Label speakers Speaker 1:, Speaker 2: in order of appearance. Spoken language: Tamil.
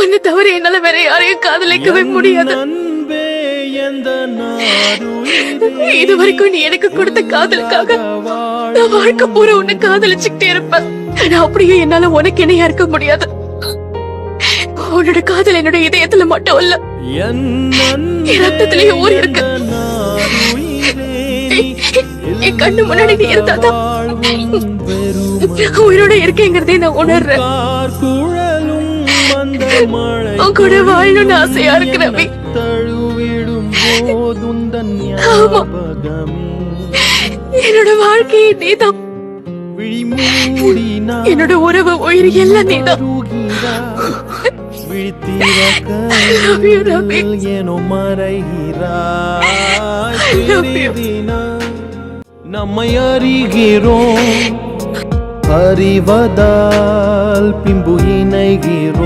Speaker 1: உன்னை தவிர என்னால வேற யாரையும் காதலிக்கவே முடியாது. இது வரைக்கும் நீ எனக்கு கொடுத்த காதலுக்காக நான் வாழ்க்கை பூரா உன்னை காதலிச்சுக்கிட்டே இருப்பேன். ஆனா அப்படியே என்னால உனக்கு இணையா இருக்க முடியாது. உன்னோட காதல் என்னோட இதயத்துல மட்டும் இல்ல, என் ரத்தத்திலேயே ஊறி இருக்கு. என் கண்ணு முன்னாடி நீ இருந்தாதான் உயிரோட இருக்கேங்கிறதே நான் உணர்றேன். உன் கூட வாழணும்னு ஆசையா இருக்கு ரவி. ஆமா, என்னோட வாழ்க்கையே நீதான். என்னோட உறவு உயிர் எல்லாம் நீதான்.
Speaker 2: நம்மை அறிகிறோம், அறிவதால் பின்பு இணைகிறோம்.